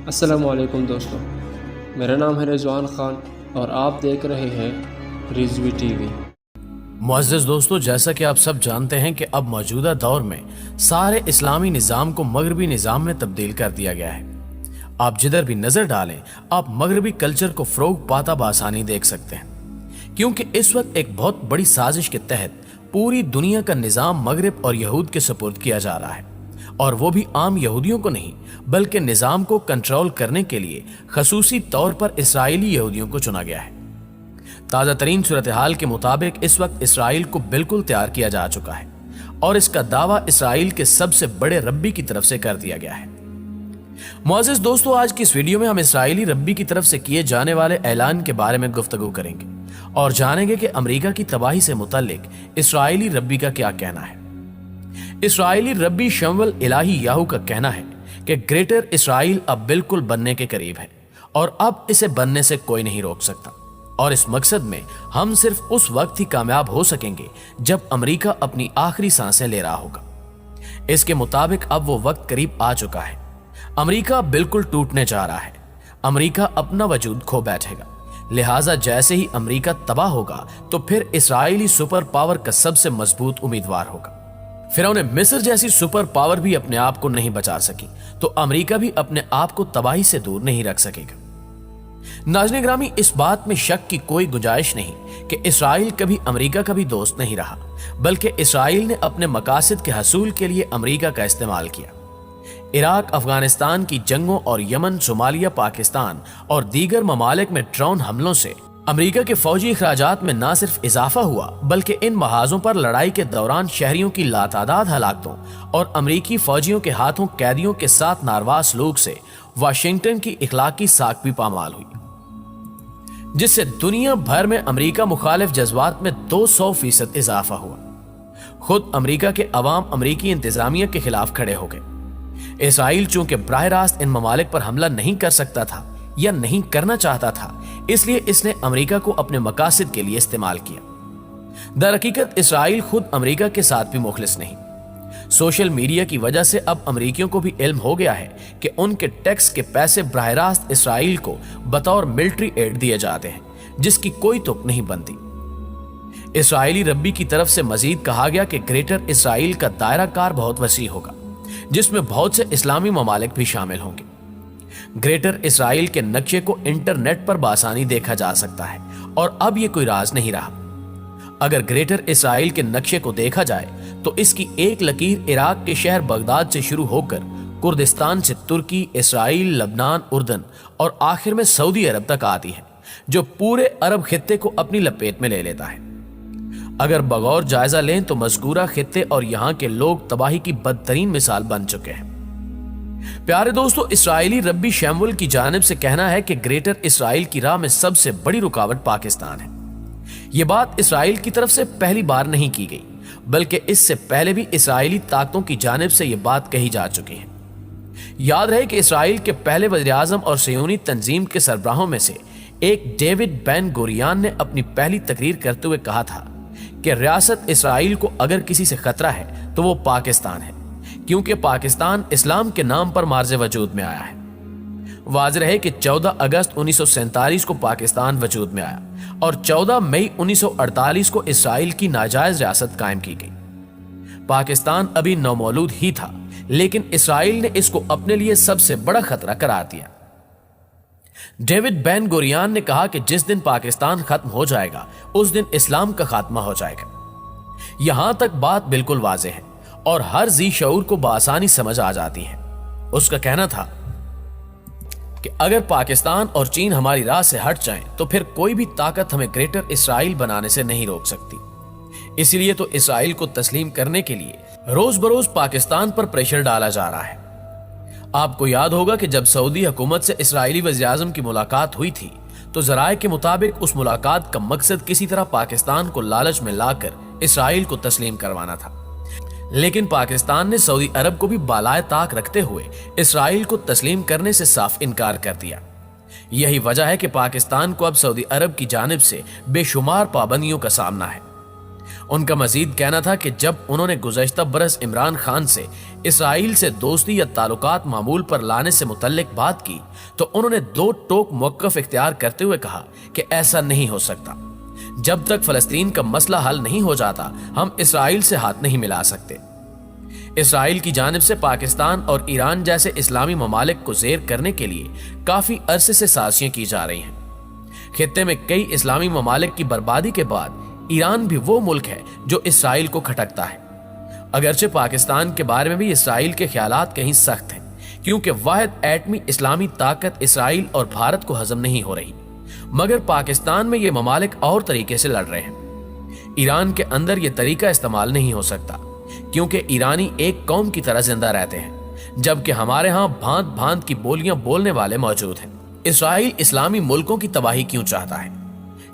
السلام علیکم دوستوں، میرا نام ہے رضوان خان اور آپ دیکھ رہے ہیں رضوی ٹی وی۔ معزز دوستو، جیسا کہ آپ سب جانتے ہیں کہ اب موجودہ دور میں سارے اسلامی نظام کو مغربی نظام میں تبدیل کر دیا گیا ہے۔ آپ جدھر بھی نظر ڈالیں آپ مغربی کلچر کو فروغ پاتا بآسانی دیکھ سکتے ہیں، کیونکہ اس وقت ایک بہت بڑی سازش کے تحت پوری دنیا کا نظام مغرب اور یہود کے سپرد کیا جا رہا ہے، اور وہ بھی عام یہودیوں کو نہیں بلکہ نظام کو کنٹرول کرنے کے لیے خصوصی طور پر اسرائیلی یہودیوں کو چنا گیا ہے۔ تازہ ترین صورتحال کے مطابق اس وقت اسرائیل کو بالکل تیار کیا جا چکا ہے، اور اس کا دعویٰ اسرائیل کے سب سے بڑے ربی کی طرف سے کر دیا گیا ہے۔ معزز دوستو، آج کی اس ویڈیو میں ہم اسرائیلی ربی کی طرف سے کیے جانے والے اعلان کے بارے میں گفتگو کریں گے اور جانیں گے کہ امریکہ کی تباہی سے متعلق اسرائیلی ربی کا کیا کہنا ہے۔ اسرائیلی ربی شمول الہی یاہو کا کہنا ہے کہ گریٹر اسرائیل اب بالکل بننے کے قریب ہے اور اب اسے بننے سے کوئی نہیں روک سکتا، اور اس مقصد میں ہم صرف اس وقت ہی کامیاب ہو سکیں گے جب امریکہ اپنی آخری سانسیں لے رہا ہوگا۔ اس کے مطابق اب وہ وقت قریب آ چکا ہے۔ امریکہ بالکل ٹوٹنے جا رہا ہے۔ امریکہ اپنا وجود کھو بیٹھے گا، لہٰذا جیسے ہی امریکہ تباہ ہوگا تو پھر اسرائیلی سپر پاور کا سب سے مضبوط امیدوار ہوگا۔ فرعون مصر جیسی سپر پاور بھی اپنے آپ کو نہیں بچا سکی تو امریکہ بھی اپنے آپ کو تباہی سے دور نہیں رکھ سکے گا۔ ناظرین گرامی، اس بات میں شک کی کوئی گنجائش نہیں کہ اسرائیل کبھی امریکہ کا بھی دوست نہیں رہا، بلکہ اسرائیل نے اپنے مقاصد کے حصول کے لیے امریکہ کا استعمال کیا۔ عراق، افغانستان کی جنگوں اور یمن، صومالیہ، پاکستان اور دیگر ممالک میں ڈرون حملوں سے امریکہ کے فوجی اخراجات میں نہ صرف اضافہ ہوا بلکہ ان محاذوں پر لڑائی کے دوران شہریوں کی لاتعداد ہلاکتوں اور امریکی فوجیوں کے ہاتھوں قیدیوں کے ساتھ ناروا سلوک سے واشنگٹن کی اخلاقی ساکھ بھی پامال ہوئی، جس سے دنیا بھر میں امریکہ مخالف جذبات میں 200% اضافہ ہوا۔ خود امریکہ کے عوام امریکی انتظامیہ کے خلاف کھڑے ہو گئے۔ اسرائیل چونکہ براہ راست ان ممالک پر حملہ نہیں کر سکتا تھا یا نہیں کرنا چاہتا تھا، اس لیے اس نے امریکہ کو اپنے مقاصد کے لیے استعمال کیا۔ در حقیقت اسرائیل خود امریکہ کے ساتھ بھی مخلص نہیں۔ سوشل میڈیا کی وجہ سے اب امریکیوں کو بھی علم ہو گیا ہے کہ ان کے ٹیکس کے پیسے براہ راست اسرائیل کو بطور ملٹری ایڈ دیے جاتے ہیں، جس کی کوئی تک نہیں بنتی۔ اسرائیلی ربی کی طرف سے مزید کہا گیا کہ گریٹر اسرائیل کا دائرہ کار بہت وسیع ہوگا، جس میں بہت سے اسلامی ممالک بھی شامل ہوں گے۔ گریٹر اسرائیل کے نقشے کو انٹرنیٹ پر بآسانی دیکھا جا سکتا ہے، اور اب یہ کوئی راز نہیں رہا۔ اگر گریٹر اسرائیل کے نقشے کو دیکھا جائے تو اس کی ایک لکیر عراق کے شہر بغداد سے شروع ہو کر کردستان سے ترکی، اسرائیل، لبنان، اردن اور آخر میں سعودی عرب تک آتی ہے، جو پورے عرب خطے کو اپنی لپیٹ میں لے لیتا ہے۔ اگر بغور جائزہ لیں تو مذکورہ خطے اور یہاں کے لوگ تباہی کی بدترین مثال بن چکے ہیں۔ پیارے دوستو، اسرائیلی ربی شیمول کی جانب سے کہنا ہے کہ گریٹر اسرائیل کی راہ میں سب سے بڑی رکاوٹ پاکستان ہے۔ یہ بات اسرائیل کی طرف سے پہلی بار نہیں کی گئی، بلکہ اس سے پہلے بھی اسرائیلی طاقتوں کی جانب سے یہ بات کہی جا چکی ہے۔ یاد رہے کہ اسرائیل کے پہلے وزیر اعظم اور صہیونی تنظیم کے سربراہوں میں سے ایک ڈیوڈ بین گوریان نے اپنی پہلی تقریر کرتے ہوئے کہا تھا کہ ریاست اسرائیل کو اگر کسی سے خطرہ ہے تو وہ پاکستان ہے، کیونکہ پاکستان اسلام کے نام پر مارز وجود میں آیا ہے۔ واضح ہے کہ 14 اگست 1947 کو پاکستان وجود میں آیا اور 14 مئی 1948 کو اسرائیل کی ناجائز ریاست قائم کی گئی۔ پاکستان ابھی نومولود ہی تھا، لیکن اسرائیل نے اس کو اپنے لیے سب سے بڑا خطرہ قرار دیا۔ ڈیوڈ بین گوریان نے کہا کہ جس دن پاکستان ختم ہو جائے گا اس دن اسلام کا خاتمہ ہو جائے گا۔ یہاں تک بات بالکل واضح ہے اور ہر ذی شعور کو بآسانی سمجھ آ جاتی ہے۔ اس کا کہنا تھا کہ اگر پاکستان اور چین ہماری راہ سے ہٹ جائیں تو پھر کوئی بھی طاقت ہمیں گریٹر اسرائیل بنانے سے نہیں روک سکتی۔ اسی لیے تو اسرائیل کو تسلیم کرنے کے لیے روز بروز پاکستان پر پریشر ڈالا جا رہا ہے۔ آپ کو یاد ہوگا کہ جب سعودی حکومت سے اسرائیلی وزیر اعظم کی ملاقات ہوئی تھی تو ذرائع کے مطابق اس ملاقات کا مقصد کسی طرح پاکستان کو لالچ میں لا کر اسرائیل کو تسلیم کروانا تھا، لیکن پاکستان نے سعودی عرب کو بھی بالائے طاق رکھتے ہوئے اسرائیل کو تسلیم کرنے سے صاف انکار کر دیا۔ یہی وجہ ہے کہ پاکستان کو اب سعودی عرب کی جانب سے بے شمار پابندیوں کا سامنا ہے۔ ان کا مزید کہنا تھا کہ جب انہوں نے گزشتہ برس عمران خان سے اسرائیل سے دوستی یا تعلقات معمول پر لانے سے متعلق بات کی تو انہوں نے دو ٹوک موقف اختیار کرتے ہوئے کہا کہ ایسا نہیں ہو سکتا۔ جب تک فلسطین کا مسئلہ حل نہیں ہو جاتا ہم اسرائیل سے ہاتھ نہیں ملا سکتے۔ اسرائیل کی جانب سے پاکستان اور ایران جیسے اسلامی ممالک کو زیر کرنے کے لیے کافی عرصے سے سازشیں کی جا رہی ہیں۔ خطے میں کئی اسلامی ممالک کی بربادی کے بعد ایران بھی وہ ملک ہے جو اسرائیل کو کھٹکتا ہے۔ اگرچہ پاکستان کے بارے میں بھی اسرائیل کے خیالات کہیں سخت ہیں، کیونکہ واحد ایٹمی اسلامی طاقت اسرائیل اور بھارت کو ہضم نہیں ہو رہی، مگر پاکستان میں یہ ممالک اور طریقے سے لڑ رہے ہیں۔ ایران کے اندر یہ طریقہ استعمال نہیں ہو سکتا، کیونکہ ایرانی ایک قوم کی طرح زندہ رہتے ہیں، جبکہ ہمارے ہاں بھانت بھانت کی بولیاں بولنے والے موجود ہیں۔ اسرائیل اسلامی ملکوں کی تباہی کیوں چاہتا ہے؟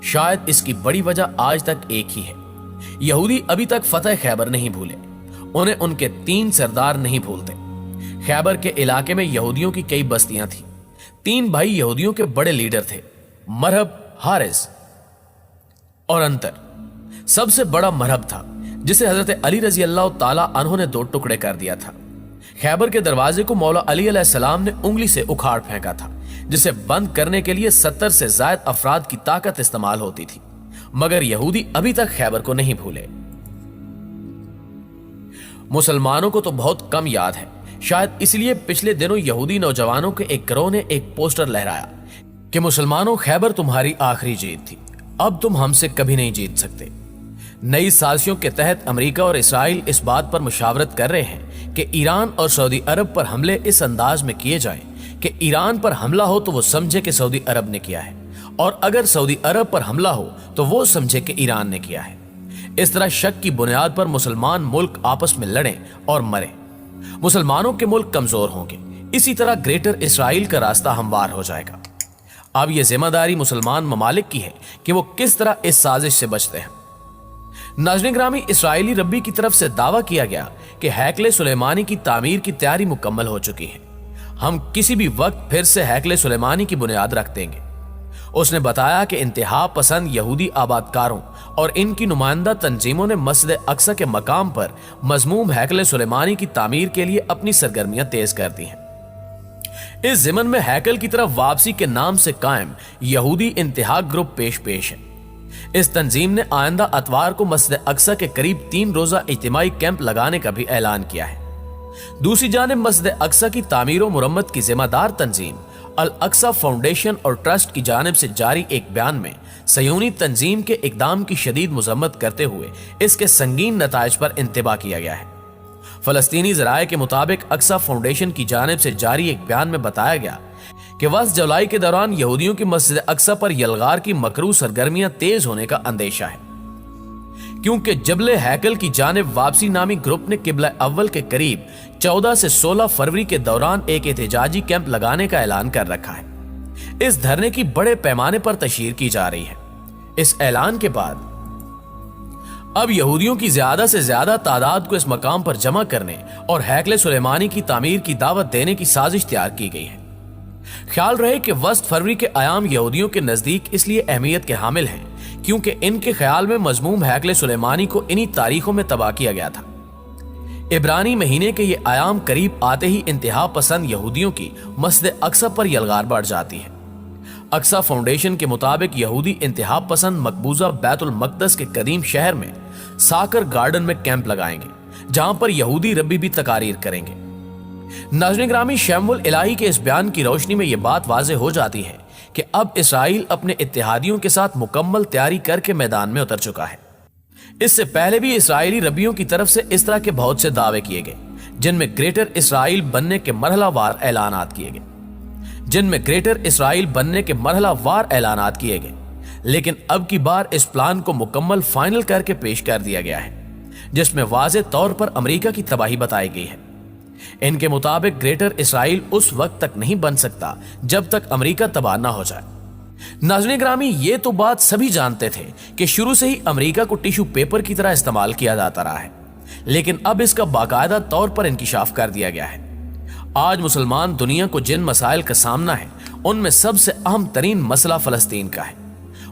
شاید اس کی بڑی وجہ آج تک ایک ہی ہے، یہودی ابھی تک فتح خیبر نہیں بھولے، انہیں ان کے 3 سردار نہیں بھولتے۔ خیبر کے علاقے میں یہودیوں کی کئی بستیاں تھیں، 3 بھائی یہودیوں کے بڑے لیڈر تھے، مرہب، حارث اور انتر۔ سب سے بڑا مرہب تھا، جسے حضرت علی رضی اللہ تعالیٰ عنہ نے 2 ٹکڑے کر دیا تھا۔ خیبر کے دروازے کو مولا علی علیہ السلام نے انگلی سے اکھاڑ پھینکا تھا، جسے بند کرنے کے لیے 70 سے زائد افراد کی طاقت استعمال ہوتی تھی، مگر یہودی ابھی تک خیبر کو نہیں بھولے۔ مسلمانوں کو تو بہت کم یاد ہے، شاید اس لیے پچھلے دنوں یہودی نوجوانوں کے ایک گروہ نے ایک پوسٹر لہرایا کہ مسلمانوں خیبر تمہاری آخری جیت تھی، اب تم ہم سے کبھی نہیں جیت سکتے۔ نئی سازشوں کے تحت امریکہ اور اسرائیل اس بات پر مشاورت کر رہے ہیں کہ ایران اور سعودی عرب پر حملے اس انداز میں کیے جائیں کہ ایران پر حملہ ہو تو وہ سمجھے کہ سعودی عرب نے کیا ہے، اور اگر سعودی عرب پر حملہ ہو تو وہ سمجھے کہ ایران نے کیا ہے۔ اس طرح شک کی بنیاد پر مسلمان ملک آپس میں لڑیں اور مریں، مسلمانوں کے ملک کمزور ہوں گے، اسی طرح گریٹر اسرائیل کا راستہ ہموار ہو جائے گا۔ اب یہ ذمہ داری مسلمان ممالک کی ہے کہ وہ کس طرح اس سازش سے بچتے ہیں۔ ناظرین گرامی، اسرائیلی ربی کی طرف سے دعویٰ کیا گیا کہ ہیکل سلیمانی کی تعمیر کی تیاری مکمل ہو چکی ہے، ہم کسی بھی وقت پھر سے ہیکل سلیمانی کی بنیاد رکھ دیں گے۔ اس نے بتایا کہ انتہا پسند یہودی آبادکاروں اور ان کی نمائندہ تنظیموں نے مسجد اقصی کے مقام پر مذموم ہیکل سلیمانی کی تعمیر کے لیے اپنی سرگرمیاں تیز کر دی ہیں۔ اس ضمن میں ہیکل کی طرف واپسی کے نام سے قائم یہودی انتہا گروپ پیش ہے۔ اس تنظیم نے آئندہ اتوار کو مسجد اقصی کے قریب 3 روزہ اجتماعی کیمپ لگانے کا بھی اعلان کیا ہے۔ دوسری جانب مسجد اقصی کی تعمیر و مرمت کی ذمہ دار تنظیم الاقصی فاؤنڈیشن اور ٹرسٹ کی جانب سے جاری ایک بیان میں صہیونی تنظیم کے اقدام کی شدید مذمت کرتے ہوئے اس کے سنگین نتائج پر انتباہ کیا گیا ہے۔ فلسطینی ذرائع کے مطابق اقصی فاؤنڈیشن کی جانب سے جاری ایک بیان میں بتایا گیا کہ 10 جولائی کے دوران یہودیوں کی مسجد اقصی پر یلغار کی مکروہ سرگرمیاں تیز ہونے کا اندیشہ ہے، کیونکہ جبل ہیکل کی جانب واپسی نامی گروپ نے قبلہ اول کے قریب 14 سے 16 فروری کے دوران ایک احتجاجی کیمپ لگانے کا اعلان کر رکھا ہے۔ اس دھرنے کی بڑے پیمانے پر تشہیر کی جا رہی ہے۔ اس اعلان کے بعد اب یہودیوں کی زیادہ سے زیادہ تعداد کو اس مقام پر جمع کرنے اور ہیکل سلیمانی کی تعمیر کی دعوت دینے کی سازش تیار کی گئی ہے۔ خیال رہے کہ وسط فروری کے ایام یہودیوں کے نزدیک اس لیے اہمیت کے حامل ہیں کیونکہ ان کے خیال میں مذموم ہیکل سلیمانی کو انہی تاریخوں میں تباہ کیا گیا تھا۔ عبرانی مہینے کے یہ ایام قریب آتے ہی انتہا پسند یہودیوں کی مسجد اقصی پر یلغار بڑھ جاتی ہے۔ اقصی فاؤنڈیشن کے مطابق یہودی انتہا پسند مقبوضہ بیت المقدس کے قدیم شہر میں ساکر گارڈن میں کیمپ لگائیں گے، جہاں پر یہودی ربی بھی تقاریر کریں گے۔ ناظرین گرامی، شام الہی کے اس بیان کی روشنی میں یہ بات واضح ہو جاتی ہے کہ اب اسرائیل اپنے اتحادیوں کے ساتھ مکمل تیاری کر کے میدان میں اتر چکا ہے۔ اس سے پہلے بھی اسرائیلی ربیوں کی طرف سے اس طرح کے بہت سے دعوے کیے گئے جن میں گریٹر اسرائیل بننے کے مرحلہ وار اعلانات کیے گئے، لیکن اب کی بار اس پلان کو مکمل فائنل کر کے پیش کر دیا گیا ہے، جس میں واضح طور پر امریکہ کی تباہی بتائی گئی ہے۔ ان کے مطابق گریٹر اسرائیل اس وقت تک نہیں بن سکتا جب تک امریکہ تباہ نہ ہو جائے۔ ناظرین گرامی، یہ تو بات سبھی جانتے تھے کہ شروع سے ہی امریکہ کو ٹیشو پیپر کی طرح استعمال کیا جاتا رہا ہے، لیکن اب اس کا باقاعدہ طور پر انکشاف کر دیا گیا ہے۔ آج مسلمان دنیا کو جن مسائل کا سامنا ہے ان میں سب سے اہم ترین مسئلہ فلسطین کا ہے۔